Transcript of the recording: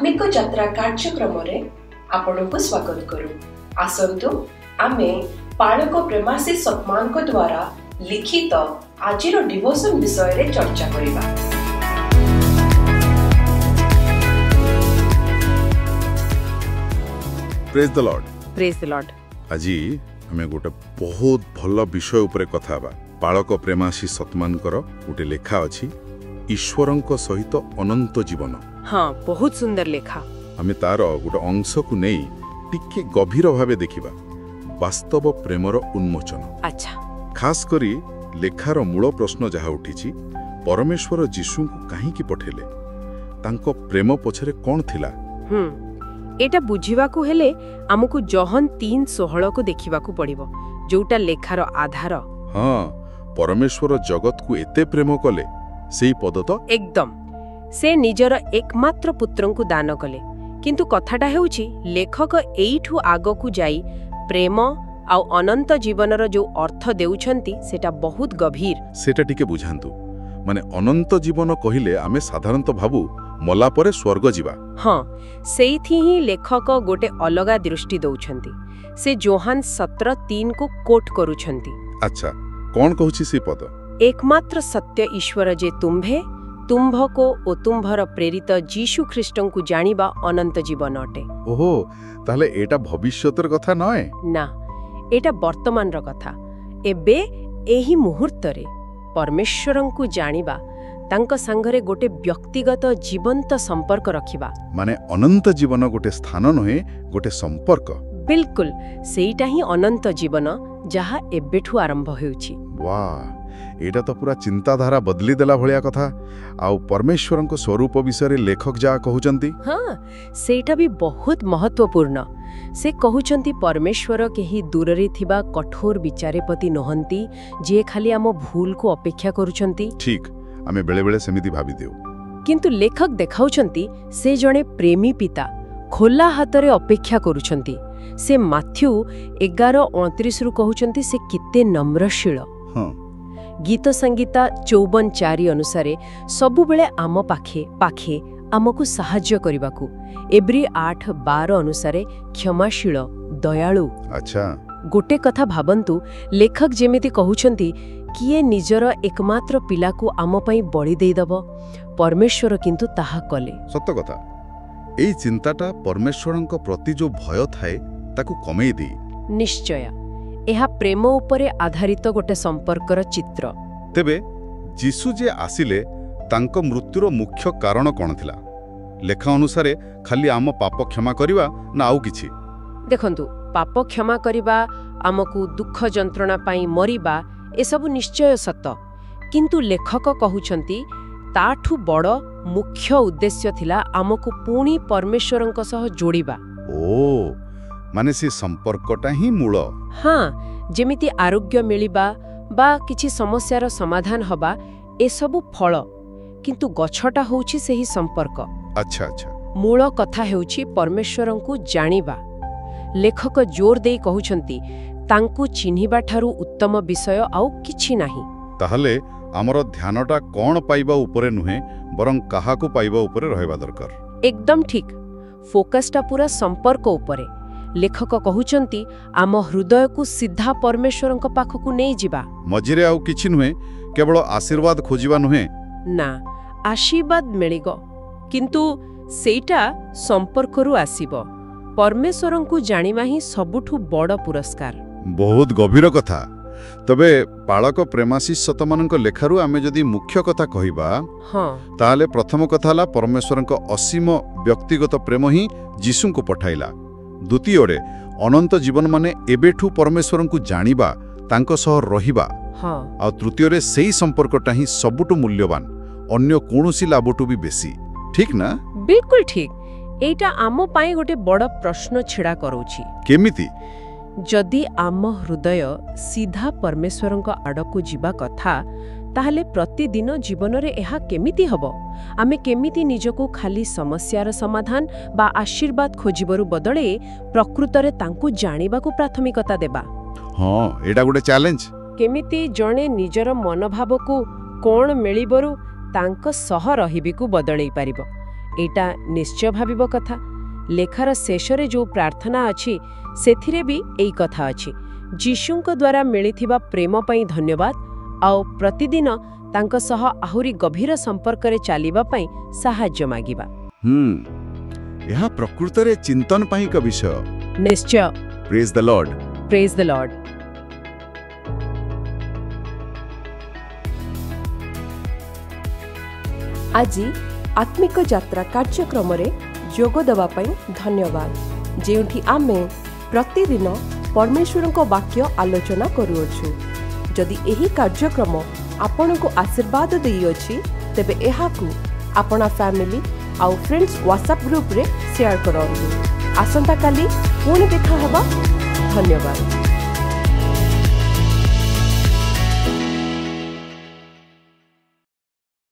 धार्मिक यात्रा कार्यक्रम रे आपनको स्वागत करू। आसंतु आमे पालक प्रेमाशीष सतमान को द्वारा लिखित आजिर डिवोशन विषय रे चर्चा करिबा। Praise the Lord. Praise the Lord. आजी हमें गोटे बहुत भल विषय उपरे कथा बा। पालक प्रेमाशीष सतमानकर गोटे लेखा अछि ईश्वरंक सहित अनंत जीवन। हाँ, बहुत सुंदर लेखा। आमे तार गोटे अंश को नहीं टिके गभीर भावे देखिबा वास्तव प्रेमर उन्मोचन। अच्छा, खास करी लेखार मूल प्रश्न जहा उठिछि परमेश्वर जीशु को काहे की पठेले, तांको प्रेम पछरे कोन थिला। एटा बुझिबाकू हेले हमकु जॉहन 3:16 को देखिबाकू पड़िबो, जोटा लेखार आधार। हाँ, परमेश्वर जगत को एते प्रेम कले सेही पद तो एकदम से निजर एकमात्र पुत्रंकु दान कले। किंतु कथाटा हेउछि लेखक एइठु आगकू जाई प्रेम आउ अनंत जीवनर जो अर्थ देउछंती सेटा बहुत गभीर। सेटा टिके बुझांतु। माने अनंत जीवन कहिले आमे साधारणत भाबु मला परे स्वर्ग जीवा। हाँ, सेइथि ही लेखक गोटे अलगा दृष्टि दउछंती। से जोहान 17:3 को कोट करूछंती। अच्छा, कोन कहूछि से पद? एकमात्र सत्य ईश्वर जे तुम्भे तुम्भको ओ तुम्भर प्रेरित जीशु ख्रीष्टंकु जानिबा अनंत जीवन अटे। ओहो, ताहले एटा भविष्यतर कथा नय ना, एटा वर्तमानर कथा। एबे एही मुहूर्तरे परमेश्वरंकु जानिबा तांक संगरे गोटे व्यक्तिगत जीवंत संपर्क रखिबा। माने अनंत जीवन गोटे स्थान नहे, गोटे संपर्क। बिल्कुल, सेइटा ही अनंत जीवन जहा एबेठु आरंभ हेउछि। वाह, एटा तो पूरा चिंताधारा बदली देला भलिया कथा। आउ परमेश्वरंक स्वरूप विषय लेखक जा कहउचंती। हाँ, सेटा भी बहुत महत्वपूर्ण। से कहउचंती परमेश्वर केही दूररे थिबा कठोर विचारेपति नहंती जे खाली आम भूल को अपेक्षा करूचंती। ठीक, आमे बेले बेले सेमिति भाबी देउ। किंतु लेखक देखाउचंती से जणे प्रेमी पिता खोला हातरे अपेक्षा करूचंती। से माथ्यू 11:29 रु कहउचंती से किते नम्रशील। हाँ, गीत संगीता 54:4 अनुसारे सबु बेले आम पाखे पाखे आमको सहाय्य करिबाकू। एब्री 8:12 अनुसारे क्षमाशील दयालु। अच्छा, गोटे कथा भाबंतु, लेखक जेमिति कहउचंती किए निजर एकमात्र पिला को आम पई बळी देई दबो, परमेश्वर किंतु ताहा कले। सत्य कथा। एई चिंताटा परमेश्वरंक प्रति जो भय थाए ताकू कमेई दे। निश्चय एहा प्रेम उपरे आधारित गोटे संपर्कर चित्र। तेबे जीशु जे आसिले तांको मृत्युर मुख्य कारण कोन थिला? लेखा अनुसारे खाली आम पाप क्षमा करिवा ना आउ किछि? देखंतु, पाप क्षमा करिबा, आमकु दुख जंत्रणा पाई मरिबा, ए सबु निश्चय सत। किंतु लेखक कहउछंती ताठु बड़ मुख्य उद्देश्य थिला आमकु पुणी परमेश्वरंक सह जोड़िबा। ओ, माने से संपर्कटा ही मूल। हाँ, जेमिति आरोग्य मिलिबा बा किछि समस्यार समाधान हबा, ए सबु फल, किंतु गछटा होउछि सेही संपर्क। अच्छा अच्छा, मूल कथा हेउछि परमेश्वरंकु जानिबा। लेखक जोर देई कहउछंती तांकु चिन्हिबा ठारू उत्तम विषय आउ किछि नाही। ताहले हमर ध्यानटा कोन पाइबा उपरे नुहे, बरं काहाकू पाइबा उपरे रहबा दरकार। एकदम ठीक, फोकसटा पूरा संपर्क उपरे। लेखक कहउचंती आम हृदय को सीधा परमेश्वरंक पाखकू नै जिबा। मझिरे आउ किछि नुहे, केवल आशीर्वाद खोजिबा नुहे ना। आशीर्वाद मिलिगो, किंतु सेटा संपर्करू आसीबो। परमेश्वरंकू जानिबा ही सबुठु बड़ पुरस्कार। बहुत गभीर कथा। तबे पालक प्रेमाशीष सतमानक लेखारू आमे जदि मुख्य कथा कहिबा, हाँ, ताहले प्रथम कथा हला परमेश्वरंक असीम व्यक्तिगत प्रेम ही जीशु को पठाइला। द्वितीय अनंत जीवन माने एबेठू परमेश्वरंकु जानिबा, तांको सह रहिबा। हाँ, आ तृतीय सेही संपर्कटा ही सबुठु मूल्यवान, अन्य कोनोसी लाभटू भी बेसी। ठीक ना? बिल्कुल ठीक। एटा आम पाई गोटे बड़ प्रश्न छिड़ा करूछि। केमिति? जदि आम हृदय सीधा परमेश्वरंक आड़कू जिबा कथा, ताहले प्रतिदिन जीवन रे एहा केमिति हबो? आमे केमिति निजको खाली समस्यार समाधान बा आशीर्वाद खोजिबरु बदले प्रकृतरे तांकु जानिबाकू प्राथमिकता देबा? हाँ, एटा गोटे चैलेंज। केमिति जणे निजर मनोभावकू कोण मिलिबरु तांक सह रहिबिकू बदलै पारिबो? एटा निश्चय भाविब कथा। लेखार शेषरे जो प्रार्थना अछि सेथिरे भी एई कथा अछि। जीशुंक द्वारा मिलिथिबा प्रेम पई धन्यवाद आउ प्रतिदिन तांक सह आहुरी गभीर संपर्करे चालिबा पई साहाय्य मागिबा। यह प्रकृतरे चिंतन पई का विषय। निश्चय। Praise the Lord. Praise the Lord. आज आत्मिक यात्रा कार्यक्रम रे जोग देवा पई धन्यवाद। जेउठी आमे प्रतिदिन परमेश्वर को वाक्य आलोचना करूछु। जदि एही कार्यक्रम आपनको आशीर्वाद देई अछि तेबे एहाकू आपना फैमिली आउ फ्रेंड्स व्हाट्सएप ग्रुप रे शेयर करंतु। आसंता काली पुणी देखा हबा। धन्यवाद।